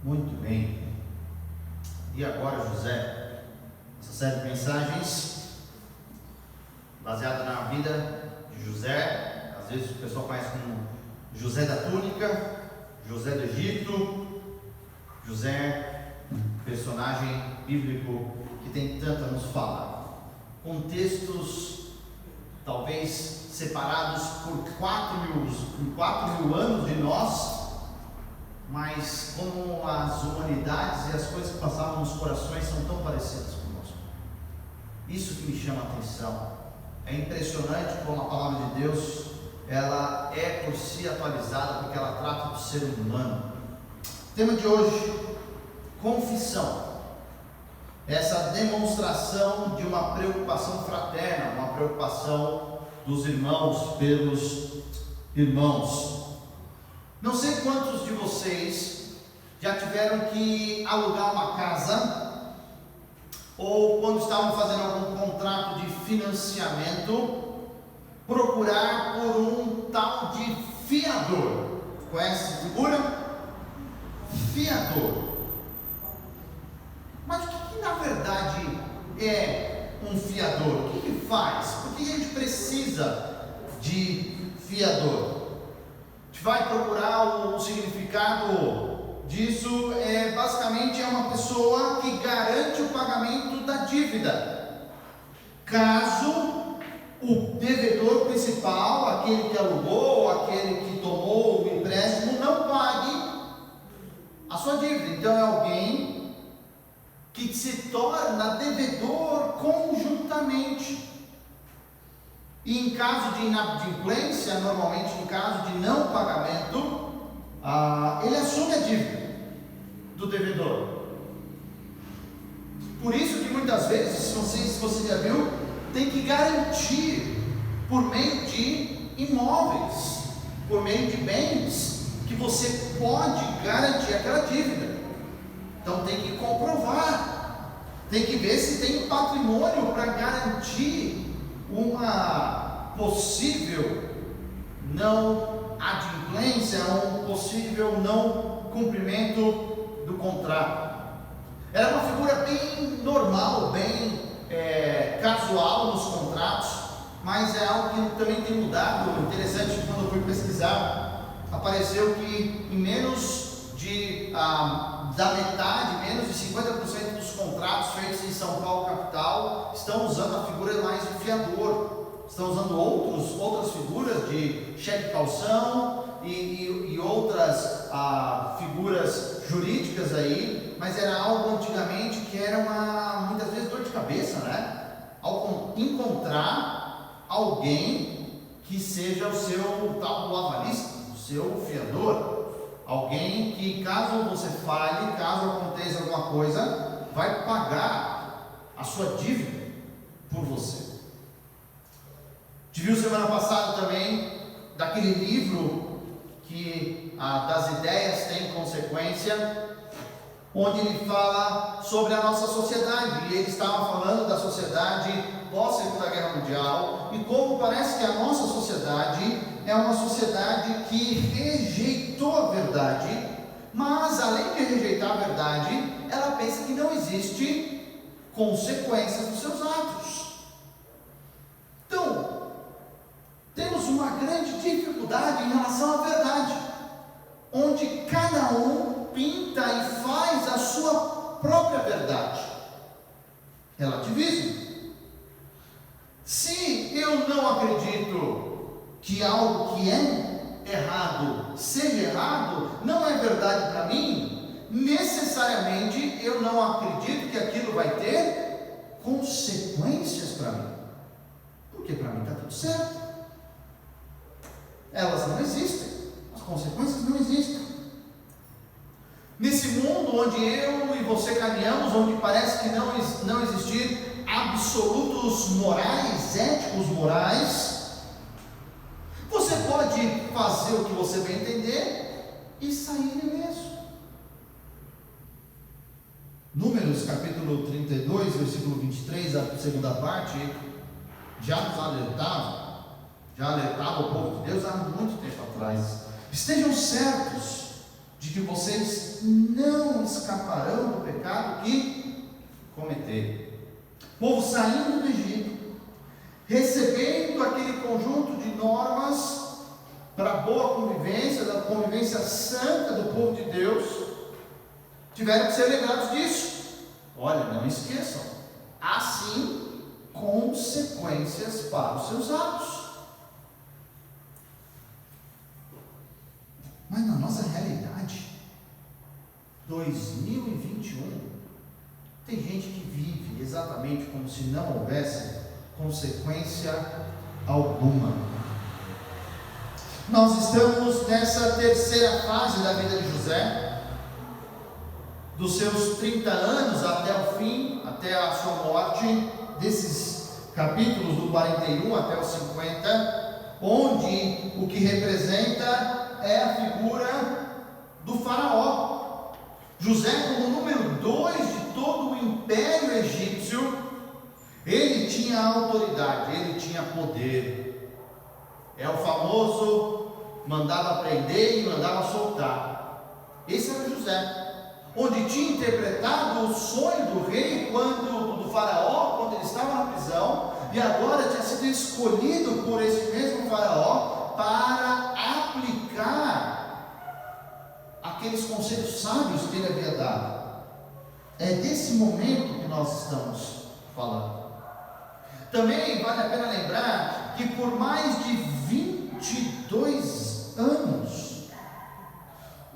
Muito bem. E agora, José, essa série de mensagens baseada na vida de José. Às vezes o pessoal conhece como José da túnica, José do Egito. José, personagem bíblico que tem tanto a nos falar. Contextos talvez separados por 4 mil anos de nós, mas como as humanidades e as coisas que passavam nos corações são tão parecidas conosco. Isso que me chama a atenção. É impressionante como a palavra de Deus, ela é por si atualizada, porque ela trata do ser humano. Tema de hoje: confissão. Essa demonstração de uma preocupação fraterna, uma preocupação dos irmãos pelos irmãos. Não sei quantos de vocês já tiveram que alugar uma casa, ou quando estavam fazendo algum contrato de financiamento, procurar por um tal de fiador. Conhece essa figura? Fiador. Mas o que na verdade é um fiador? O que faz? Por que a gente precisa de fiador? A gente vai procurar o significado disso. Basicamente é uma pessoa que garante o pagamento da dívida, caso o devedor principal, aquele que alugou, aquele que tomou o empréstimo, não pague a sua dívida. Então é alguém que se torna devedor conjuntamente. E em caso de inadimplência, normalmente em caso de não pagamento, ele assume a dívida do devedor. Por isso que muitas vezes, não sei se você já viu, tem que garantir por meio de imóveis, por meio de bens, que você pode garantir aquela dívida. Então tem que comprovar, tem que ver se tem patrimônio para garantir uma possível não adimplência, um possível não cumprimento do contrato. Era uma figura bem normal, bem casual nos contratos, mas é algo que também tem mudado. Interessante, quando eu fui pesquisar, apareceu que em menos da metade, menos de 50% dos contratos feitos em São Paulo capital estão usando a figura mais de fiador, estão usando outras figuras de cheque calção e outras figuras jurídicas aí, mas era algo antigamente que era muitas vezes dor de cabeça, né? Encontrar alguém que seja o seu tal do avalista, o seu fiador. Alguém que, caso você falhe, caso aconteça alguma coisa, vai pagar a sua dívida por você. Te viu semana passada também daquele livro que das ideias tem consequência, onde ele fala sobre a nossa sociedade, e ele estava falando da sociedade pós-Segunda Guerra Mundial, e como parece que a nossa sociedade é uma sociedade que rejeitou a verdade, mas além de rejeitar a verdade, ela pensa que não existe consequências dos seus atos. Então, temos uma grande dificuldade em relação à verdade, onde cada um pinta e faz a sua própria verdade. Relativismo. Se eu não acredito que algo que é errado seja errado, não é verdade para mim, necessariamente eu não acredito que aquilo vai ter consequências para mim, porque para mim está tudo certo. Elas não existem, as consequências não existem. Nesse mundo onde eu e você caminhamos, onde parece que não existir absolutos morais, éticos morais, você pode fazer o que você bem entender e sair ileso. Números capítulo 32, versículo 23, a segunda parte, já nos alertava o povo de Deus há muito tempo atrás. Estejam certos de que vocês não escaparão do pecado que cometerem. O povo saindo do Egito, recebendo aquele conjunto de normas para a boa convivência, da convivência santa do povo de Deus, tiveram que ser lembrados disso. Olha, não esqueçam, há sim consequências para os seus atos. Mas na nossa realidade, 2021, tem gente que vive exatamente como se não houvesse consequência alguma. Nós estamos nessa terceira fase da vida de José, dos seus 30 anos até o fim, até a sua morte, desses capítulos do 41 até o 50, onde o que representa é a figura do faraó. José, como número 2 de todo o império egípcio, ele tinha autoridade, ele tinha poder. É o famoso mandava prender e mandava soltar. Esse era José, onde tinha interpretado o sonho do rei, do faraó, quando ele estava na prisão, e agora tinha sido escolhido por esse mesmo faraó para aplicar aqueles conselhos sábios que ele havia dado. É desse momento que nós estamos falando. Também vale a pena lembrar que por mais de 22 anos,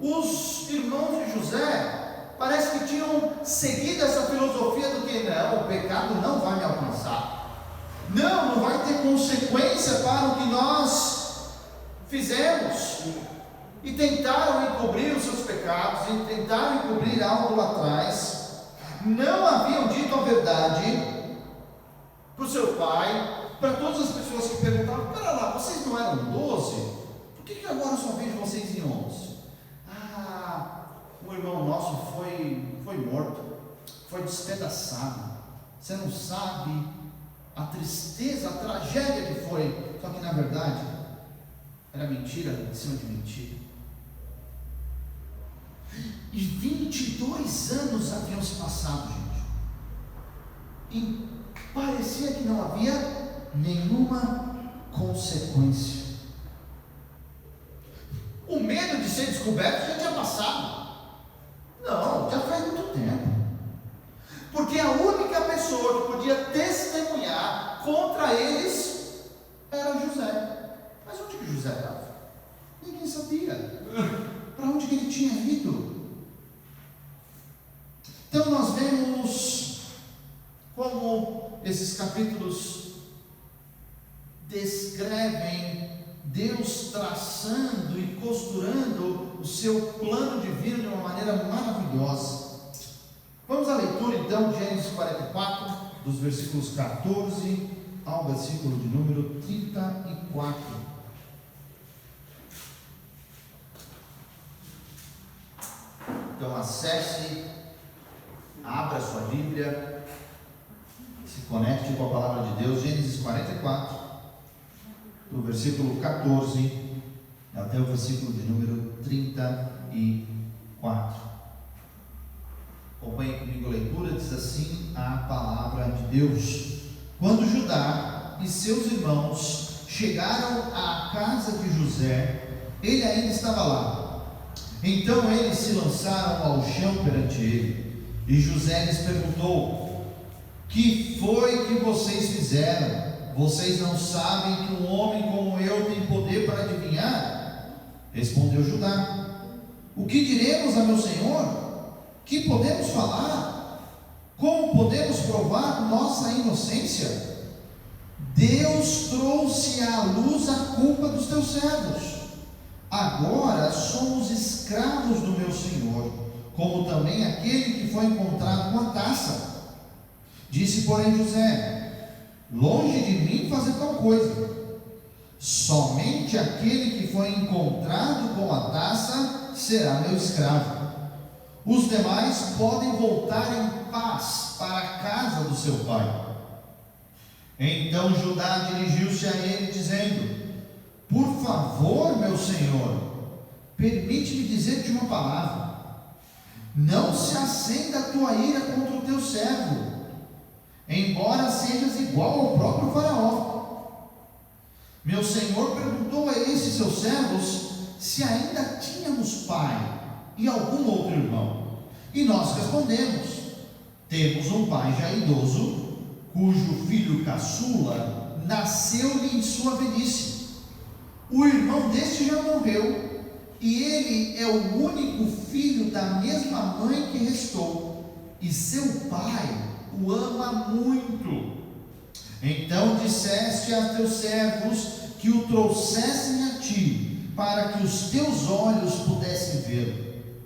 os irmãos de José parece que tinham seguido essa filosofia do que não, o pecado não vai me alcançar, não vai ter consequência para o que nós fizemos, e tentaram encobrir os seus pecados, e tentaram encobrir algo lá atrás, não haviam dito a verdade para o seu pai, para todas as pessoas que perguntavam: pera lá, vocês não eram 12? Por que agora só vejo vocês em 11? Um irmão nosso foi morto, foi despedaçado. Você não sabe a tristeza, a tragédia que foi. Só que na verdade era mentira em cima de mentira. E 22 anos haviam se passado, gente, e parecia que não havia nenhuma consequência. O medo de ser descoberto já tinha passado. Não, já faz muito tempo. Porque a única pessoa que podia testemunhar contra eles era José. Mas onde que José estava? Ninguém sabia. Para onde que ele tinha ido? Então nós vemos como esses capítulos descrevem Deus traçando e costurando o seu plano divino de uma maneira maravilhosa. Vamos à leitura então de Gênesis 44, dos versículos 14 ao versículo de número 34. Então acesse, abra sua Bíblia, se conecte com a palavra de Deus. Gênesis 44, do versículo 14 até o versículo de número 34. Acompanhe comigo a leitura. Diz assim a palavra de Deus: quando Judá e seus irmãos chegaram à casa de José, ele ainda estava lá. Então eles se lançaram ao chão perante ele, e José lhes perguntou: que foi que vocês fizeram? Vocês não sabem que um homem como eu tem poder para adivinhar? Respondeu Judá: o que diremos a meu senhor? Que podemos falar? Como podemos provar nossa inocência? Deus trouxe à luz a culpa dos teus servos. Agora somos escravos do meu senhor, como também aquele que foi encontrado com a taça. Disse, porém, José: longe de mim fazer tal coisa. Somente aquele que foi encontrado com a taça será meu escravo. Os demais podem voltar em paz para a casa do seu pai. Então Judá dirigiu-se a ele, dizendo: por favor, meu senhor, permite-me dizer-te uma palavra. não se acenda a tua ira contra o teu servo, embora sejas igual ao próprio Faraó. Meu senhor perguntou a esses seus servos se ainda tínhamos pai e algum outro irmão, e nós respondemos: temos um pai já idoso, cujo filho caçula nasceu-lhe em sua velhice. O irmão deste já morreu, e ele é o único filho da mesma mãe que restou, e seu pai o ama muito. Então disseste a teus servos que o trouxessem a ti, para que os teus olhos pudessem ver.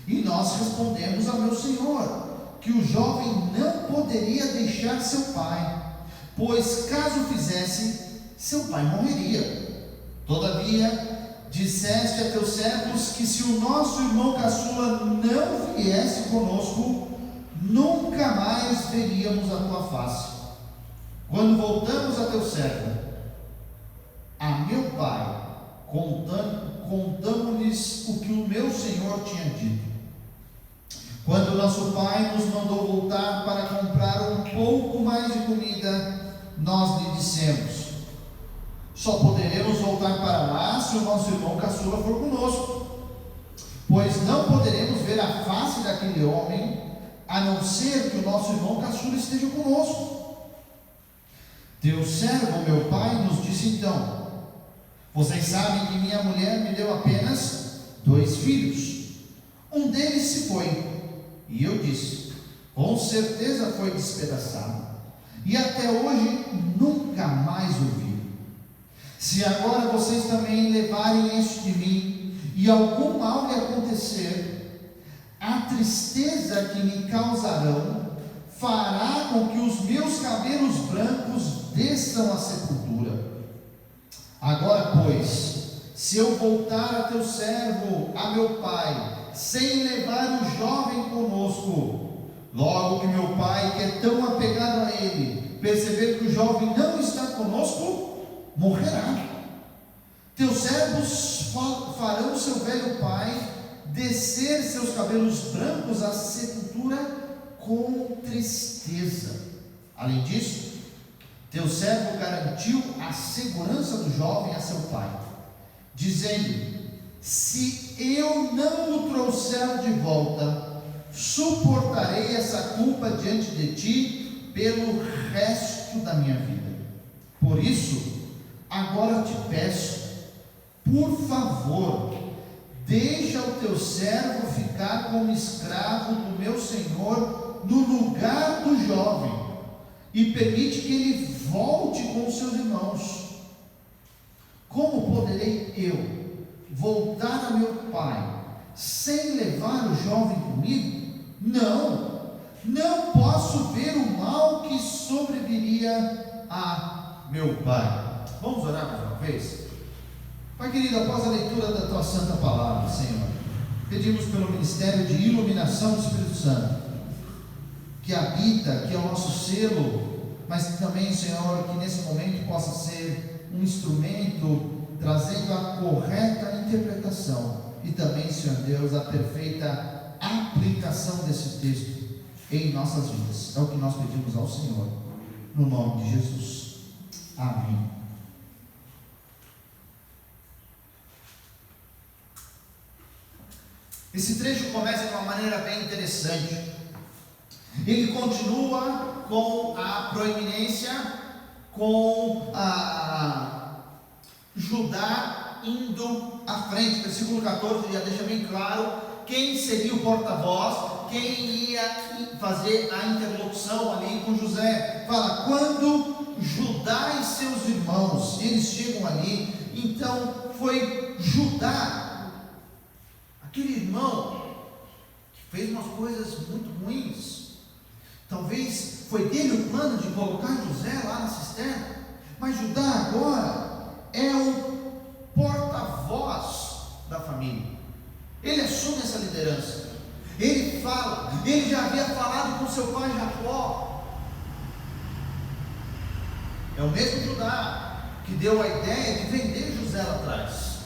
E nós respondemos a meu senhor que o jovem não poderia deixar seu pai, pois caso fizesse, seu pai morreria. Todavia disseste a teus servos que se o nosso irmão caçula não viesse conosco, nunca mais veríamos a tua face. Quando voltamos a teu servo, a meu pai, contamos-lhes o que o meu senhor tinha dito. Quando nosso pai nos mandou voltar para comprar um pouco mais de comida, nós lhe dissemos: só poderemos voltar para lá se o nosso irmão caçula for conosco, pois não poderemos ver a face daquele homem, a não ser que o nosso irmão caçula esteja conosco. Teu servo, meu pai, nos disse então: vocês sabem que minha mulher me deu apenas 2 filhos. Um deles se foi, e eu disse: com certeza foi despedaçado, e até hoje nunca mais o vi. Se agora vocês também levarem este de mim, e algum mal lhe acontecer, a tristeza que me causarão fará com que os meus cabelos brancos desçam à sepultura. Agora, pois, se eu voltar a teu servo, a meu pai, sem levar o jovem conosco, logo que meu pai, que é tão apegado a ele, perceber que o jovem não está conosco, morrerá. Teus servos farão seu velho pai descer seus cabelos brancos à sepultura com tristeza. Além disso, teu servo garantiu a segurança do jovem a seu pai, dizendo: se eu não o trouxer de volta, suportarei essa culpa diante de ti pelo resto da minha vida. Por isso, agora te peço, por favor, deixa o teu servo ficar como escravo do meu senhor no lugar do jovem, e permite que ele volte com seus irmãos. Como poderei eu voltar a meu pai sem levar o jovem comigo? Não posso ver o mal que sobreviria a meu pai. Vamos orar mais uma vez? Pai querido, após a leitura da tua santa palavra, Senhor, pedimos pelo ministério de iluminação do Espírito Santo, que habita, que é o nosso selo, mas também, Senhor, que nesse momento possa ser um instrumento trazendo a correta interpretação e também, Senhor Deus, a perfeita aplicação desse texto em nossas vidas. É o que nós pedimos ao Senhor, no nome de Jesus. Amém. Esse trecho começa de uma maneira bem interessante. Ele continua com a proeminência, com a Judá indo à frente. Versículo 14 já deixa bem claro quem seria o porta-voz, quem ia fazer a interlocução ali com José. Fala, quando Judá e seus irmãos, eles chegam ali, então foi Judá, aquele irmão que fez umas coisas muito ruins. Talvez foi dele o plano de colocar José lá na cisterna, mas Judá agora é o porta-voz da família. Ele assume essa liderança. Ele fala, ele já havia falado com seu pai Jacó. É o mesmo Judá que deu a ideia de vender José lá atrás.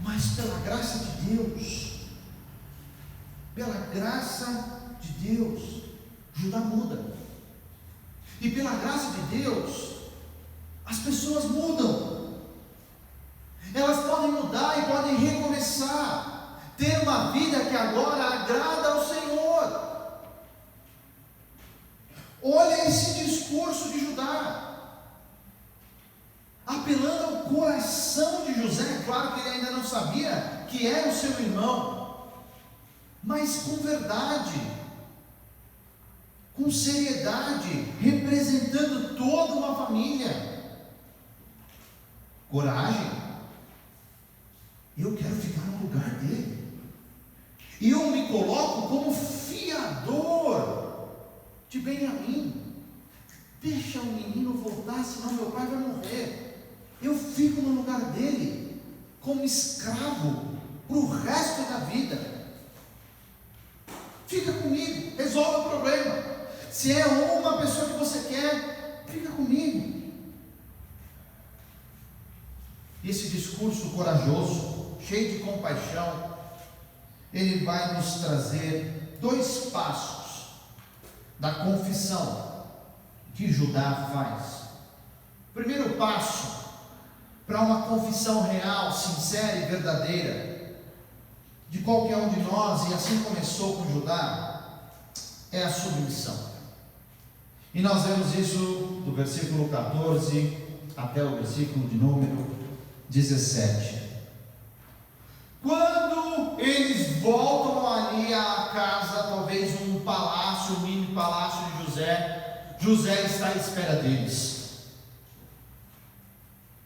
Mas pela graça de Deus, Pela graça de Deus, Judá muda. E pela graça de Deus, as pessoas mudam. Elas podem mudar e podem recomeçar, ter uma vida que agora agrada ao Senhor. Olha esse discurso de Judá, apelando ao coração de José. Claro que ele ainda não sabia que era o seu irmão, mas com verdade, com seriedade, representando toda uma família. Coragem. Eu quero ficar no lugar dele. Eu me coloco como fiador de Benjamim. Deixa o menino voltar, senão meu pai vai morrer. Eu fico no lugar dele, como escravo, para o resto da vida. Fica comigo, resolve o problema. Se é uma pessoa que você quer, fica comigo. Esse discurso corajoso, cheio de compaixão, ele vai nos trazer 2 passos da confissão que Judá faz. Primeiro passo para uma confissão real, sincera e verdadeira de qualquer um de nós, e assim começou com Judá, é a submissão. E nós vemos isso do versículo 14 até o versículo de número 17. Quando eles voltam ali à casa, talvez um palácio, um mini palácio de José, José está à espera deles,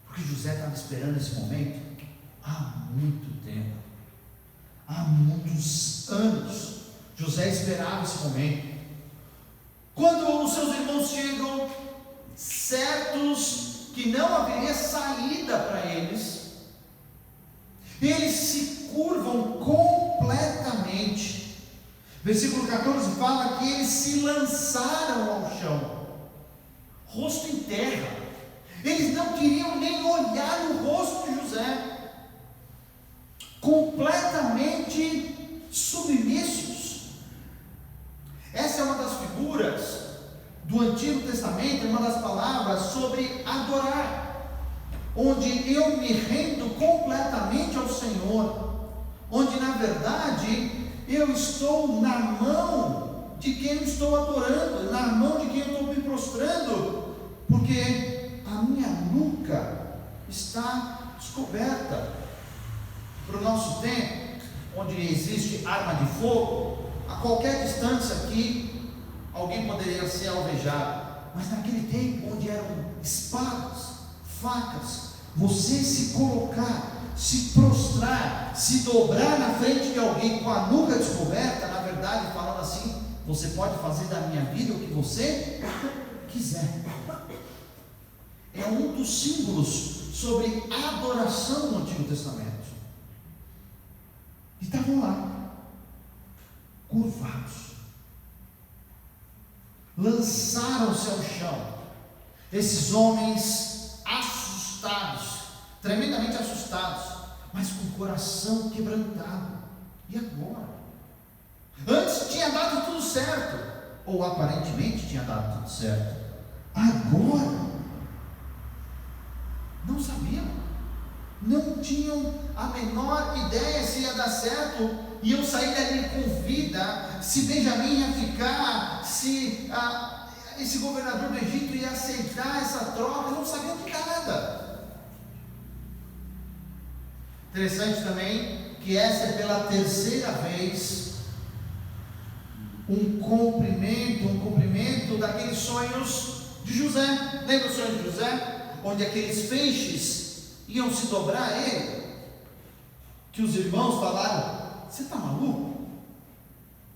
porque José estava esperando esse momento há muito tempo, há muitos anos. José esperava esse momento. Quando os seus irmãos chegam, certos que não haveria saída para eles, eles se curvam completamente. Versículo 14 fala que eles se lançaram ao chão, rosto em terra. Eles não queriam nem olhar no rosto de José, completamente submissos. Essa é uma das figuras do Antigo Testamento, uma das palavras sobre adorar, onde eu me rendo completamente ao Senhor, onde na verdade eu estou na mão de quem eu estou adorando, na mão de quem eu estou me prostrando, porque a minha nuca está descoberta. Para o nosso tempo, onde existe arma de fogo, a qualquer distância aqui, alguém poderia ser alvejado. Mas naquele tempo, onde eram espadas, facas, você se colocar, se prostrar, se dobrar na frente de alguém com a nuca descoberta, na verdade, falando assim, você pode fazer da minha vida o que você quiser. É um dos símbolos sobre adoração no Antigo Testamento. E estavam lá, curvados, lançaram-se ao chão. Esses homens assustados, tremendamente assustados, mas com o coração quebrantado. E agora? Antes tinha dado tudo certo, ou aparentemente tinha dado tudo certo. Agora não sabiam, não tinham a menor ideia se ia dar certo, iam sair dali com vida, se Benjamim ia ficar, se esse governador do Egito ia aceitar essa troca. Não sabiam de nada. Interessante também que essa é pela terceira vez um cumprimento daqueles sonhos de José. Lembra o sonho de José? Onde aqueles feixes iam se dobrar a ele, que os irmãos falaram: você está maluco?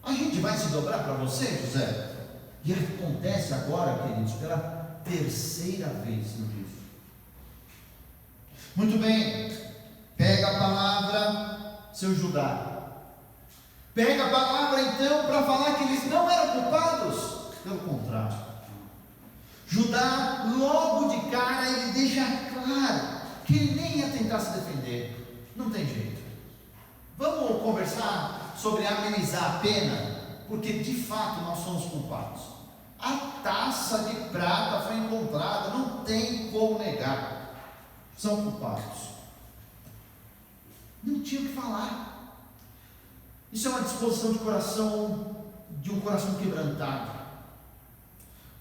A gente vai se dobrar para você, José? E acontece agora, queridos, pela terceira vez no livro. Muito bem, pega a palavra, seu Judá. Pega a palavra então para falar que eles não eram culpados. Pelo contrário, Judá, logo de cara, ele deixa claro que ele nem ia tentar se defender. Não tem jeito. Vamos conversar sobre amenizar a pena, porque de fato nós somos culpados. A taça de prata foi encontrada, não tem como negar. São culpados. Não tinha o que falar. Isso é uma disposição de coração, de um coração quebrantado.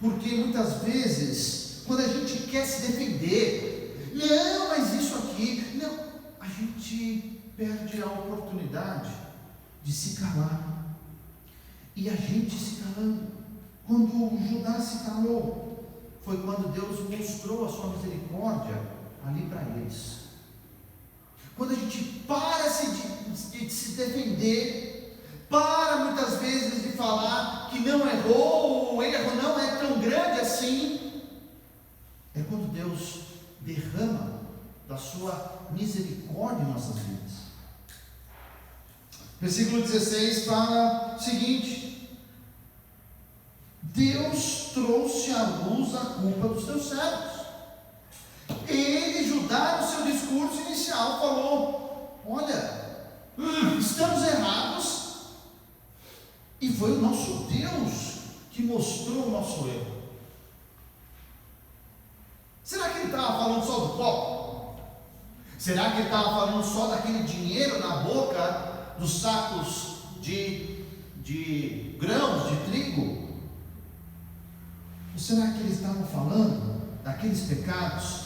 Porque muitas vezes, quando a gente quer se defender, não, mas isso aqui, não, a gente perde a oportunidade de se calar. E a gente se calando. Quando Judá se calou, foi quando Deus mostrou a sua misericórdia ali para eles. Quando a gente para de se defender, para muitas vezes de falar que não errou, o erro não é tão grande assim, é quando Deus derrama da sua misericórdia em nossas vidas. Versículo 16 fala o seguinte: Deus trouxe à luz a culpa dos teus servos. Ele, Judá, no seu discurso inicial, falou: olha, estamos errados, e foi o nosso Deus que mostrou o nosso erro. Será que ele estava falando só do copo? Será que ele estava falando só daquele dinheiro na boca dos sacos de grãos de trigo? Ou será que eles estavam falando daqueles pecados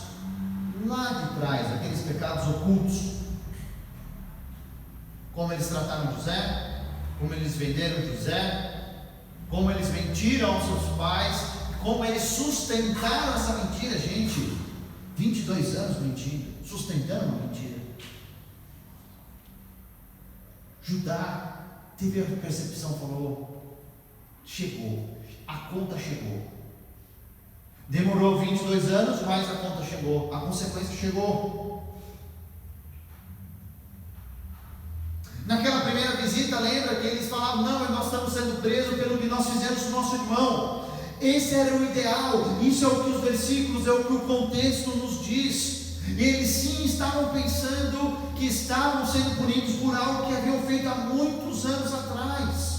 lá de trás, aqueles pecados ocultos? Como eles trataram José, como eles venderam José, como eles mentiram aos seus pais, como eles sustentaram essa mentira. Gente, 22 anos mentindo, sustentando uma mentira. Judá teve a percepção, falou: chegou, a conta chegou. Demorou 22 anos, mas a conta chegou, a consequência chegou. Naquela primeira visita, lembra que eles falavam: não, nós estamos sendo presos pelo que nós fizemos com nosso irmão. Esse era o ideal, isso é o que os versículos, é o que o contexto nos diz. Eles sim estavam pensando que estavam sendo punidos por algo que haviam feito há muitos anos atrás.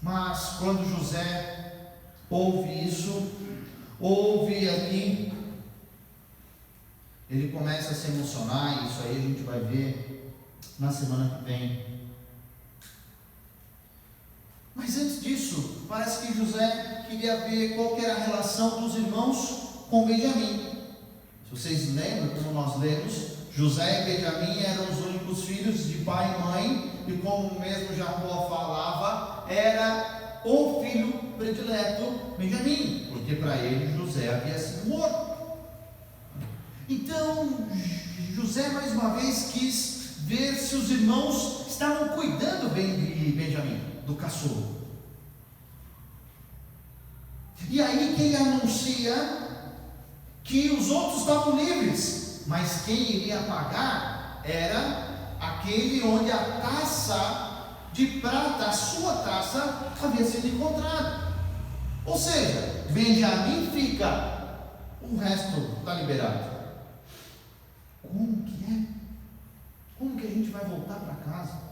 Mas quando José ouve isso, ouve ali, ele começa a se emocionar, e isso aí a gente vai ver na semana que vem. Mas antes disso, parece que José queria ver qual que era a relação dos irmãos com Benjamim. Se vocês lembram, como nós lemos, José e Benjamim eram os únicos filhos de pai e mãe, e como mesmo Jacó falava, era o filho predileto Benjamim, porque para ele José havia sido morto. Então José mais uma vez quis ver se os irmãos estavam cuidando bem de Benjamim, do caçula. E aí que ele anuncia que os outros estavam livres, mas quem iria pagar era aquele onde a taça de prata, a sua taça, havia sido encontrada. Ou seja, Benjamim fica, o resto está liberado. Como que é? Como que a gente vai voltar para casa?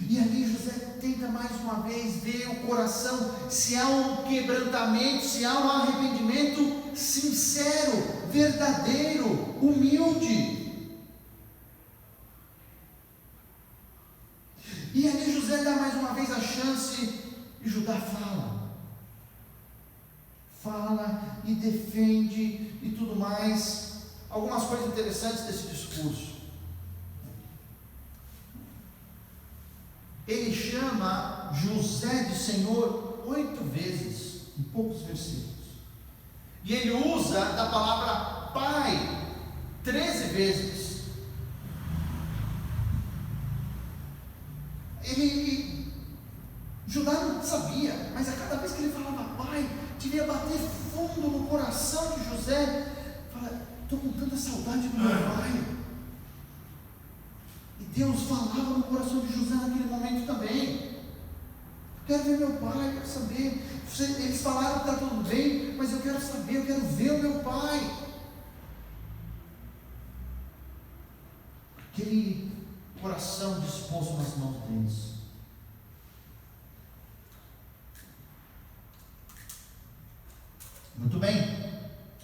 E ali José tenta mais uma vez ver o coração, se há um quebrantamento, se há um arrependimento sincero, verdadeiro, humilde. E ali José dá mais uma vez a chance, e Judá fala e defende e tudo mais. Algumas coisas interessantes desse discurso. Ele chama José de Senhor 8 vezes, em poucos versículos. E ele usa da palavra pai 13 vezes. Judá não sabia, mas a cada vez que ele falava pai, devia bater fundo no coração de José. Fala: estou com tanta saudade do meu pai. E Deus falava no coração de José naquele momento também. Quero ver meu pai, quero saber. Eles falaram que está tudo bem, mas eu quero saber, eu quero ver o meu pai. Aquele coração disposto nas mãos deles. Muito bem.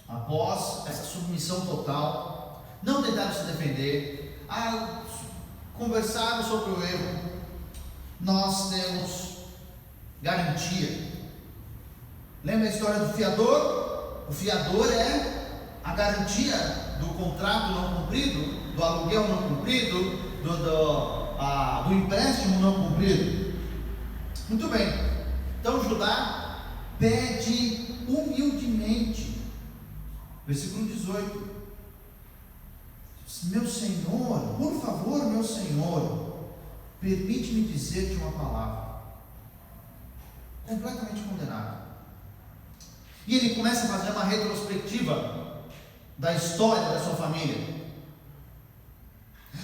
Após essa submissão total, não tentaram se defender, conversaram sobre o erro, nós temos garantia. Lembra a história do fiador? O fiador é a garantia do contrato não cumprido, do aluguel não cumprido, do empréstimo não cumprido. Muito bem. Então Judá pede humildemente, versículo 18: meu Senhor, por favor, meu Senhor, permite-me dizer-te uma palavra. Completamente condenado. E ele começa a fazer uma retrospectiva da história da sua família.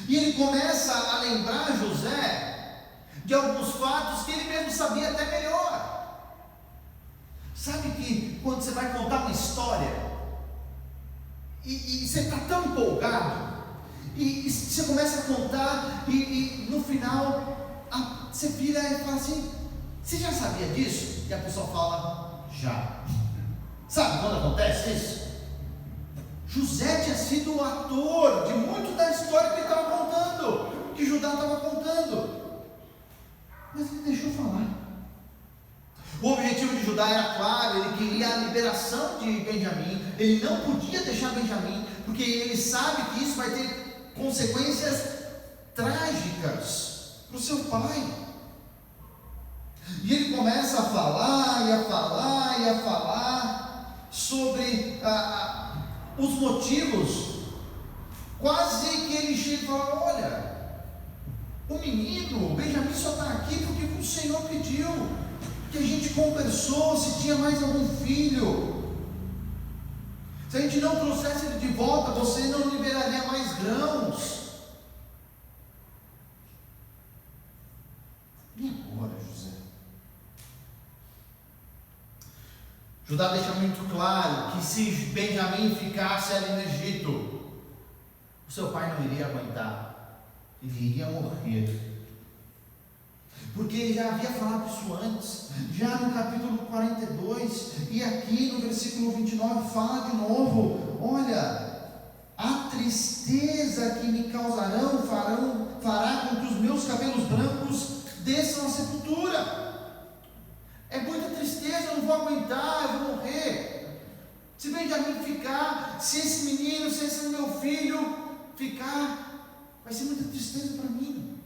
E ele começa a lembrar José de alguns fatos que ele mesmo sabia até melhor. Sabe que quando você vai contar uma história e você está tão empolgado, e você começa a contar, e no final você vira e fala assim: você já sabia disso? E a pessoa fala: já. Sabe quando acontece isso? José tinha sido o ator de muito da história que ele estava contando, que Judá estava contando, mas ele deixou falar. O objetivo de Judá era claro, ele queria a liberação de Benjamim, ele não podia deixar Benjamim, porque ele sabe que isso vai ter consequências trágicas para o seu pai. E ele começa a falar, e a falar, e a falar sobre os motivos. Quase que ele chega e fala: olha, o menino, o Benjamim só está aqui porque o Senhor pediu, que a gente conversou se tinha mais algum filho. Se a gente não trouxesse ele de volta, você não liberaria mais grãos. E agora, José? Judá deixa muito claro que se Benjamim ficasse ali no Egito, o seu pai não iria aguentar, ele iria morrer. Porque ele já havia falado isso antes, já no capítulo 42, e aqui no versículo 29 fala de novo: olha, a tristeza que me causarão fará com que os meus cabelos brancos desçam à sepultura. É muita tristeza, eu não vou aguentar, eu vou morrer. Se Benjamim ficar, se esse menino, se esse meu filho ficar, vai ser muita tristeza para mim.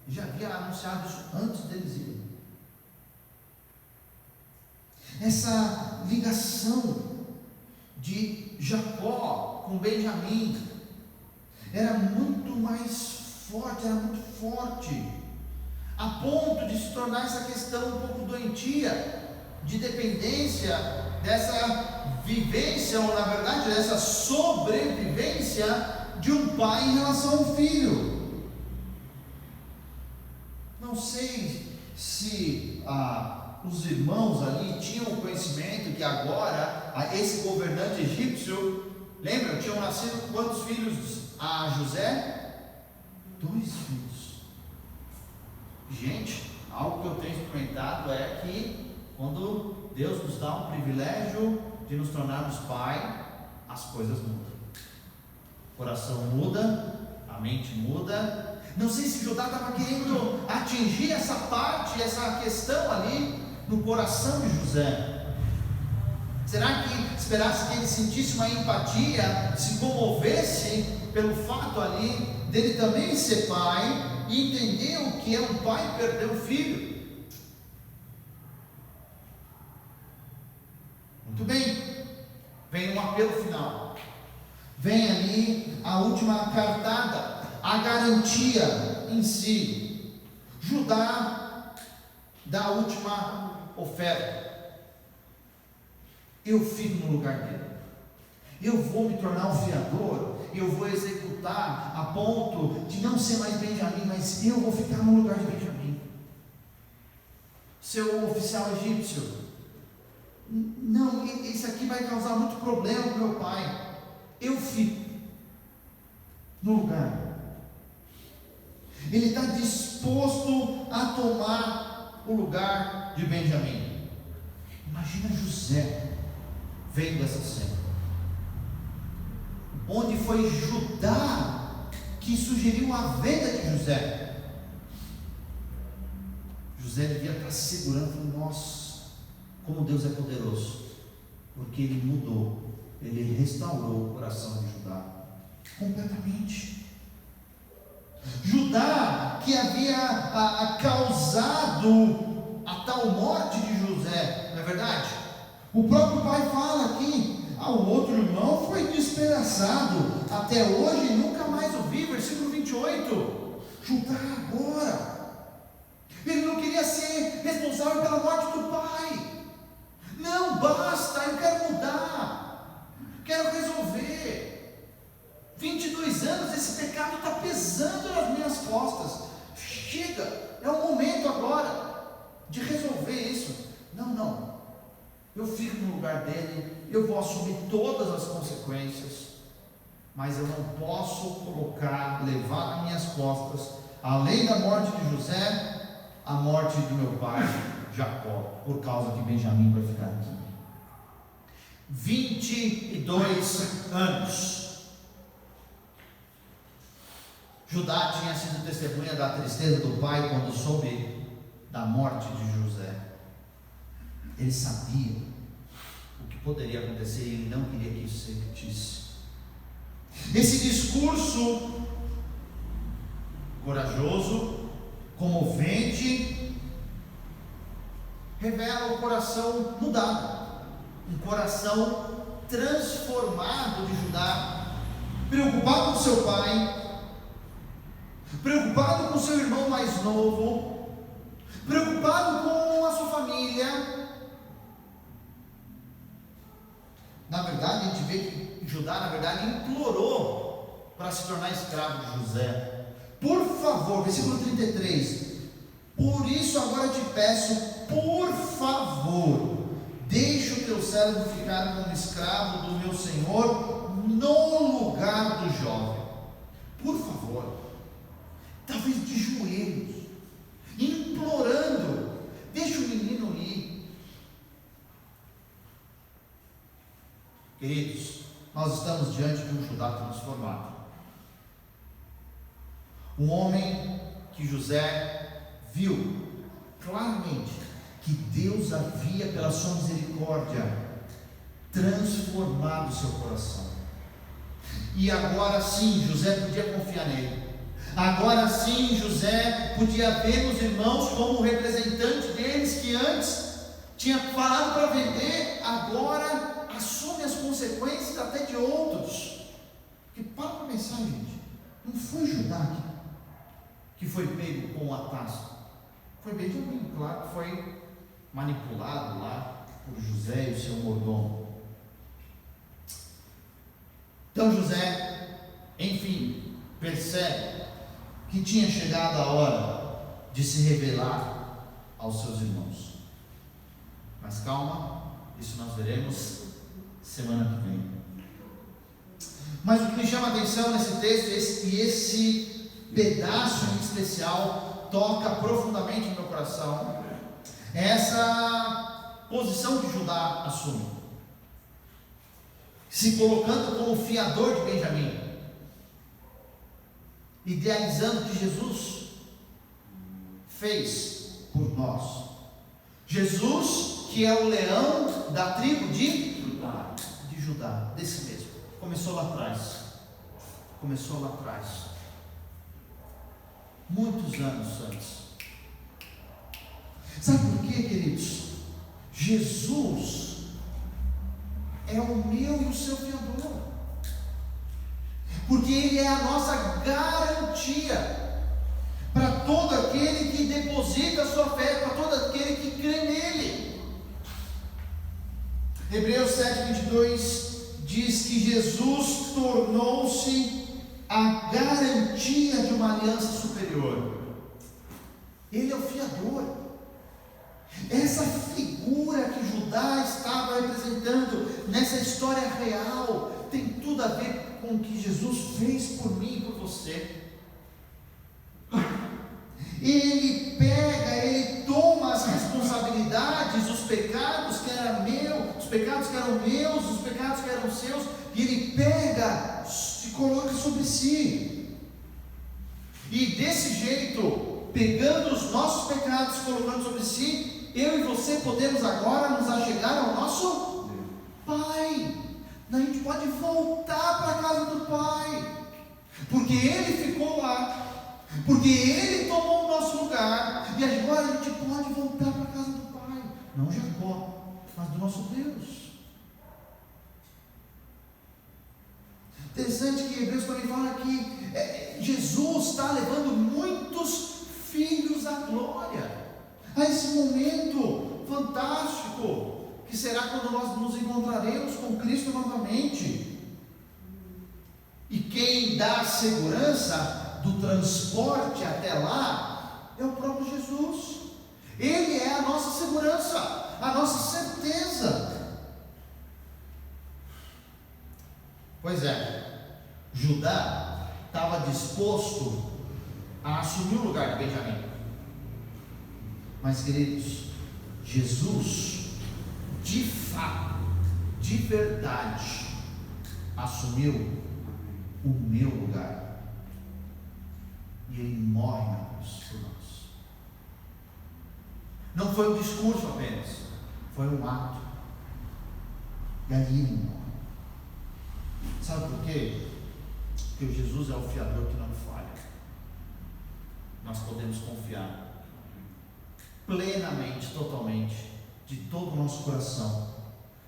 Já havia anunciado isso antes deles irem. Essa ligação de Jacó com Benjamim era muito mais forte, era muito forte, a ponto de se tornar essa questão um pouco doentia, de dependência dessa vivência, ou na verdade dessa sobrevivência de um pai em relação ao filho. Não sei se os irmãos ali tinham o conhecimento que agora esse governante egípcio, lembram, tinham nascido quantos filhos a José? 2 filhos. Gente, algo que eu tenho experimentado é que quando Deus nos dá um privilégio de nos tornarmos pai, as coisas mudam. O coração muda, a mente muda. Não sei se Judá estava querendo atingir essa parte, essa questão ali no coração de José. Será que esperasse que ele sentisse uma empatia, se comovesse pelo fato ali dele também ser pai e entender o que é um pai perder um filho? Muito bem, vem um apelo final, vem ali a última cartada, a garantia em si. Judá dá a última oferta: eu fico no lugar dele, eu vou me tornar um fiador, eu vou executar a ponto de não ser mais Benjamim, mas eu vou ficar no lugar de Benjamim. seu oficial egípcio: não, isso aqui vai causar muito problema para o meu pai, eu fico no lugar. Ele está disposto a tomar o lugar de Benjamim. Imagina José vendo essa cena, onde foi Judá que sugeriu a venda de José. José devia estar segurando: nossa, como Deus é poderoso, porque Ele mudou, Ele restaurou o coração de Judá completamente. Judá, que havia causado a tal morte de José, não é verdade? O próprio pai fala aqui: o outro irmão foi despedaçado, até hoje nunca mais o vi. Versículo 28. Judá agora, ele não queria ser responsável pela morte do pai. Não, basta, eu quero mudar, quero resolver. 22 anos, esse pecado está pesando nas minhas costas. Chega, é o momento agora de resolver isso. Não, eu fico no lugar dele, eu vou assumir todas as consequências, mas eu não posso levar nas minhas costas, além da morte de José, a morte do meu pai Jacó, por causa que Benjamim vai ficar aqui. 22 anos. Judá tinha sido testemunha da tristeza do pai quando soube da morte de José. Ele sabia o que poderia acontecer e ele não queria que isso se repetisse. Esse discurso corajoso, comovente, revela o coração mudado, um coração transformado de Judá, preocupado com seu pai, preocupado com seu irmão mais novo, preocupado com a sua família. Na verdade, a gente vê que Judá, na verdade, implorou para se tornar escravo de José. Por favor, versículo 33: por isso agora te peço, por favor, deixa o teu servo ficar como escravo do meu senhor no lugar do jovem. Por favor. Talvez de joelhos, implorando: deixa o menino ir. Queridos, nós estamos diante de um Judá transformado, um homem que José viu claramente que Deus havia, pela sua misericórdia, transformado o seu coração, e agora sim José podia confiar nele. Agora sim José podia ver os irmãos como representante deles, que antes tinha falado para vender, agora assume as consequências até de outros. Porque para pensar, gente, não foi Judá que foi pego com o atraso, foi Benjamim, claro que foi manipulado lá por José e o seu mordomo. Então José, enfim, percebe que tinha chegado a hora de se revelar aos seus irmãos. Mas calma, isso nós veremos semana que vem. Mas o que me chama a atenção nesse texto, esse pedaço em especial toca profundamente no meu coração, é essa posição que Judá assume, se colocando como fiador de Benjamim, idealizando o que Jesus fez por nós. Jesus, que é o leão da tribo de Judá, desse mesmo. Começou lá atrás, muitos anos antes. Sabe por quê, queridos? Jesus é o meu e o seu fiador, porque Ele é a nossa garantia para todo aquele que deposita a sua fé, para todo aquele que crê nele. Hebreus 7:22 diz que Jesus tornou-se a garantia de uma aliança superior. Ele é o fiador, Essa figura que Judá estava representando nessa história real tem tudo a ver com o que Jesus fez por mim e por você. Ele pega, ele toma as responsabilidades, os pecados que eram meus, os pecados que eram meus, os pecados que eram seus, e ele pega e coloca sobre si. E desse jeito, pegando os nossos pecados, colocando sobre si, eu e você podemos agora nos achegar ao nosso Pai. A gente pode voltar para a casa do Pai, porque Ele ficou lá, porque Ele tomou o nosso lugar, e agora a gente pode voltar para a casa do Pai, não Jacó, mas do nosso Deus. Interessante que Hebreus também fala que Jesus está levando muitos filhos à glória, a esse momento fantástico que será quando nós nos encontraremos com Cristo novamente. E quem dá segurança do transporte até lá é o próprio Jesus. Ele é a nossa segurança, a nossa certeza. Pois é, Judá estava disposto a assumir o lugar de Benjamim. Mas, queridos, Jesus, de fato, de verdade, assumiu o meu lugar, e Ele morre na cruz por nós. Não foi um discurso apenas, foi um ato, e ali Ele morre. Sabe por quê? Porque Jesus é o fiador que não falha. Nós podemos confiar plenamente, totalmente, de todo o nosso coração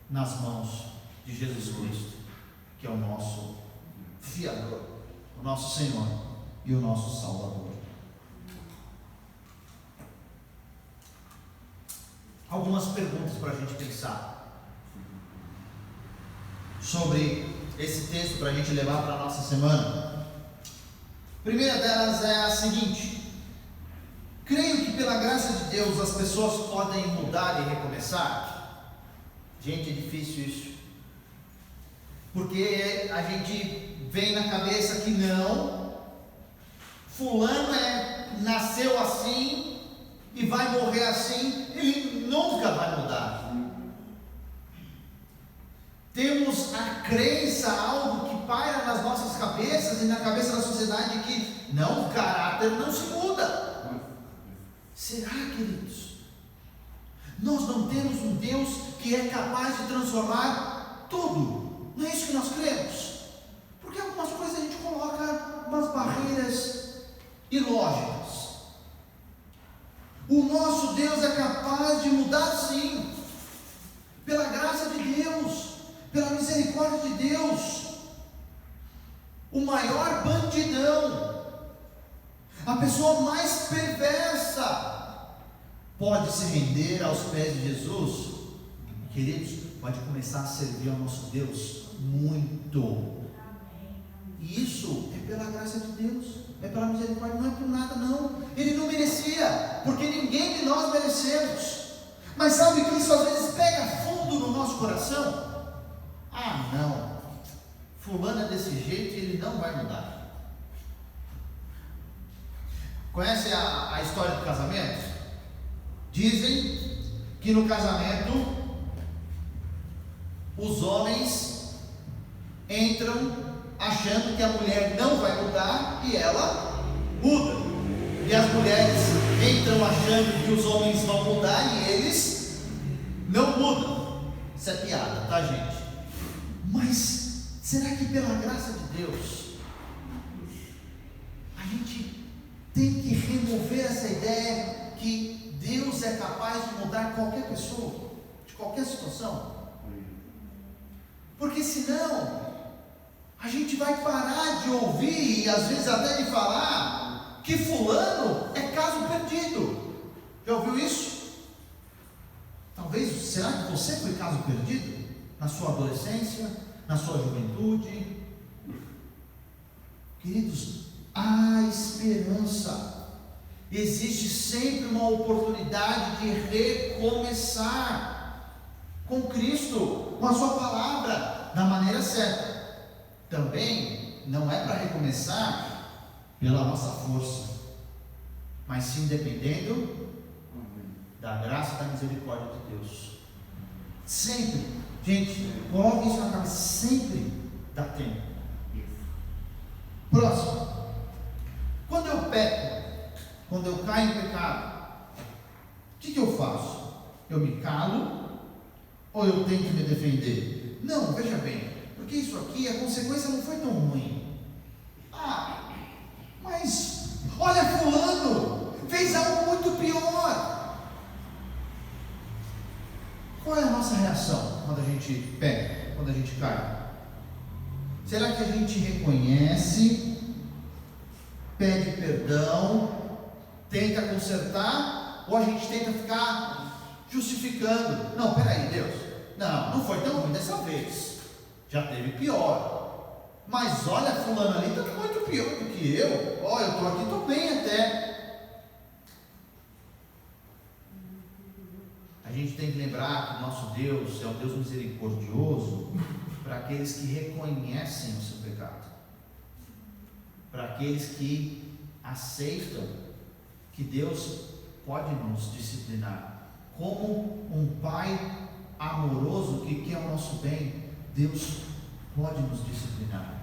nas mãos de Jesus Cristo, que é o nosso fiador, o nosso Senhor e o nosso Salvador. Algumas perguntas para a gente pensar sobre esse texto, para a gente levar para a nossa semana. A primeira delas é a seguinte: creio que pela graça de Deus as pessoas podem mudar e recomeçar. Gente, é difícil isso, porque a gente vem na cabeça que não, fulano nasceu assim e vai morrer assim, ele nunca vai mudar. Temos a crença, algo que paira nas nossas cabeças e na cabeça da sociedade, que não, o caráter não se muda. Será, queridos? Nós não temos um Deus que é capaz de transformar tudo. Não é isso que nós cremos? Porque algumas coisas a gente coloca umas barreiras ilógicas. O nosso Deus é capaz de mudar, sim, pela graça de Deus, pela misericórdia de Deus. O maior bandidão, a pessoa mais perversa, pode se render aos pés de Jesus. Queridos, pode começar a servir ao nosso Deus muito. E isso é pela graça de Deus, é pela misericórdia, não é por nada não. Ele não merecia, porque ninguém de nós merecemos. Mas sabe que isso às vezes pega fundo no nosso coração? Ah não, fulano é desse jeito e ele não vai mudar. Conhece a história do casamento? Dizem que no casamento os homens entram achando que a mulher não vai mudar e ela muda, e as mulheres entram achando que os homens vão mudar e eles não mudam. Isso é piada, tá, gente? Mas será que pela graça de Deus a gente tem que remover essa ideia que Deus é capaz de mudar qualquer pessoa, de qualquer situação? Porque senão a gente vai parar de ouvir e às vezes até de falar que fulano é caso perdido. Já ouviu isso? Talvez, será que você foi caso perdido? Na sua adolescência, na sua juventude? Queridos, há esperança. Existe sempre uma oportunidade de recomeçar com Cristo, com a sua palavra, da maneira certa. Também não é para recomeçar pela nossa força, mas sim dependendo da graça e da misericórdia de Deus. Sempre, gente, coloque isso na cabeça, sempre dá tempo. Próximo. Quando eu peco, quando eu caio em pecado, o que eu faço? Eu me calo ou eu tenho que me defender? Não, veja bem, porque isso aqui, a consequência não foi tão ruim. Mas olha, fulano fez algo muito pior. Qual é a nossa reação quando a gente peca, quando a gente cai? Será que a gente reconhece, pede perdão, tenta consertar, ou a gente tenta ficar justificando? Não, peraí, Deus, não foi tão ruim dessa vez, já teve pior, mas olha, fulano ali está muito pior do que eu estou aqui, estou bem até. A gente tem que lembrar que nosso Deus é o Deus misericordioso para aqueles que reconhecem o seu pecado, para aqueles que aceitam que Deus pode nos disciplinar, como um pai amoroso que quer o nosso bem. Deus pode nos disciplinar.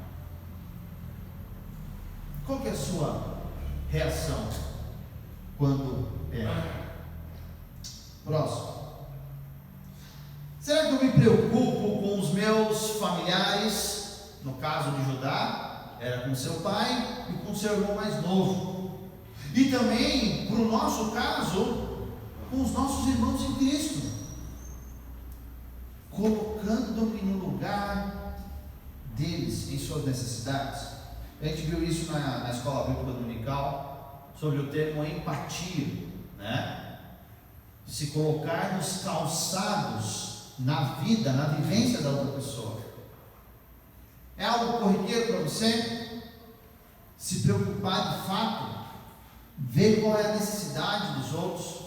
Qual que é a sua reação quando peca? Próximo. Será que eu me preocupo com os meus familiares? No caso de Judá, era com seu pai e com seu irmão mais novo. E também, para o nosso caso, com os nossos irmãos em Cristo. Colocando-me no lugar deles, em suas necessidades. A gente viu isso na escola bíblica dominical, sobre o termo empatia, né? Se colocar nos calçados, na vida, na vivência da outra pessoa. É algo corriqueiro para você? Se preocupar de fato, ver qual é a necessidade dos outros.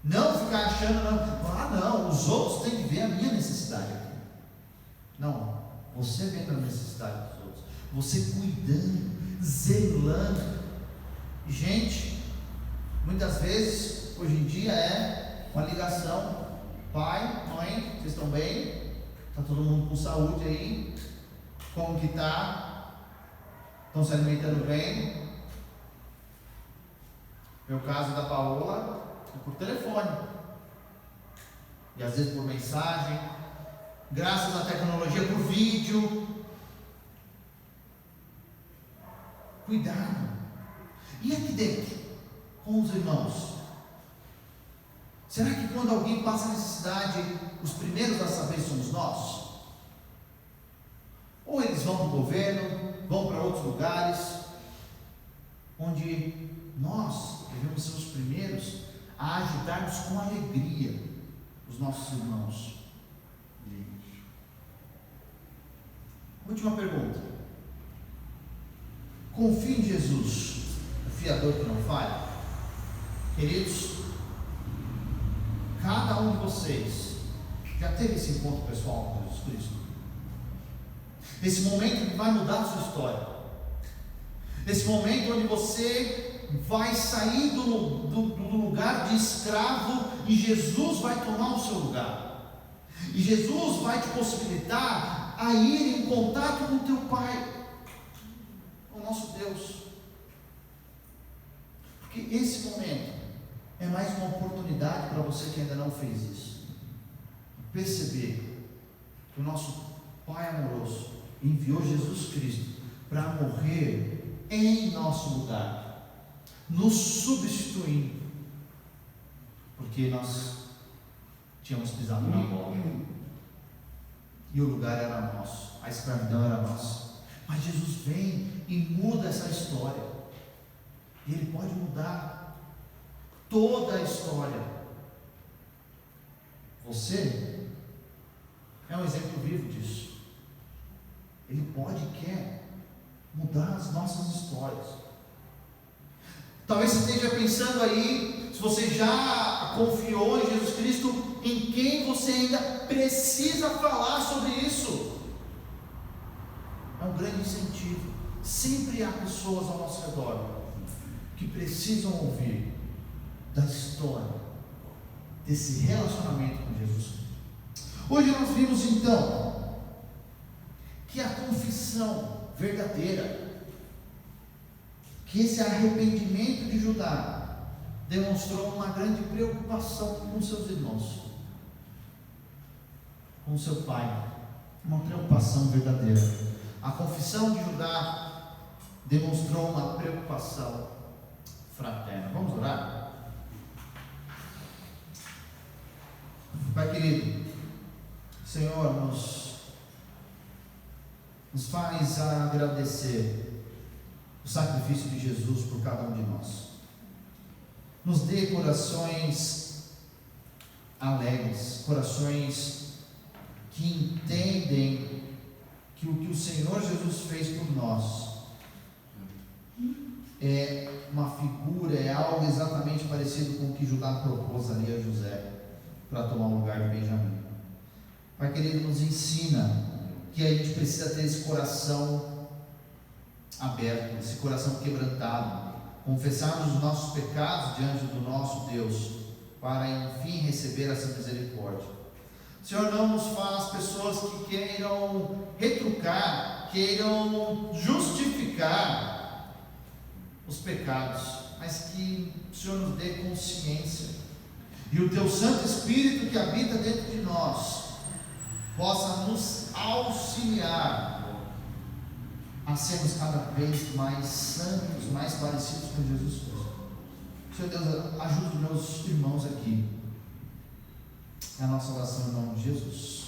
Não ficar achando, não, os outros têm que ver a minha necessidade aqui. Não, você vendo a necessidade dos outros, você cuidando, zelando. Gente, muitas vezes, hoje em dia é uma ligação: pai, mãe, vocês estão bem? Está todo mundo com saúde aí? Como que está? Estão se alimentando bem? Meu caso da Paola é por telefone, e às vezes por mensagem, graças à tecnologia, por vídeo. Cuidado. E aqui dentro, com os irmãos? Será que quando alguém passa necessidade, os primeiros a saber somos nós? Ou eles vão para o governo, vão para outros lugares, onde nós devemos ser os primeiros a ajudarmos com alegria os nossos irmãos? Última pergunta. Confie em Jesus, o fiador que não falha? Queridos, cada um de vocês já teve esse encontro pessoal com Jesus Cristo? Esse momento que vai mudar a sua história, esse momento onde você vai sair do lugar de escravo e Jesus vai tomar o seu lugar, e Jesus vai te possibilitar a ir em contato com o teu Pai, o nosso Deus. Porque esse momento é mais uma oportunidade para você que ainda não fez isso, perceber que o nosso Pai amoroso enviou Jesus Cristo para morrer em nosso lugar, nos substituindo, porque nós tínhamos pisado na bola e o lugar era nosso, a escravidão era nossa. Mas Jesus vem e muda essa história, e Ele pode mudar toda a história. Você é um exemplo vivo disso. Ele pode e quer mudar as nossas histórias. Talvez você esteja pensando aí, se você já confiou em Jesus Cristo, em quem você ainda precisa falar sobre isso. É um grande incentivo. Sempre há pessoas ao nosso redor que precisam ouvir da história desse relacionamento com Jesus. Hoje nós vimos então que a confissão verdadeira, que esse arrependimento de Judá demonstrou uma grande preocupação com seus irmãos, com seu pai, uma preocupação verdadeira. A confissão de Judá demonstrou uma preocupação fraterna. Vamos orar? Pai querido, Senhor, nos faz agradecer o sacrifício de Jesus por cada um de nós. Nos dê corações alegres, corações que entendem que o que o Senhor Jesus fez por nós é uma figura, é algo exatamente parecido com o que Judá propôs ali a José para tomar o lugar de Benjamim. Pai querido, nos ensina que a gente precisa ter esse coração aberto, esse coração quebrantado, confessarmos os nossos pecados diante do nosso Deus, para enfim receber essa misericórdia. Senhor, não nos faz pessoas que queiram retrucar, queiram justificar os pecados, mas que o Senhor nos dê consciência, e o Teu Santo Espírito que habita dentro de nós possa nos auxiliar a sermos cada vez mais santos, mais parecidos com Jesus Cristo. Senhor Deus, ajuda os meus irmãos aqui. É a nossa oração em nome de Jesus.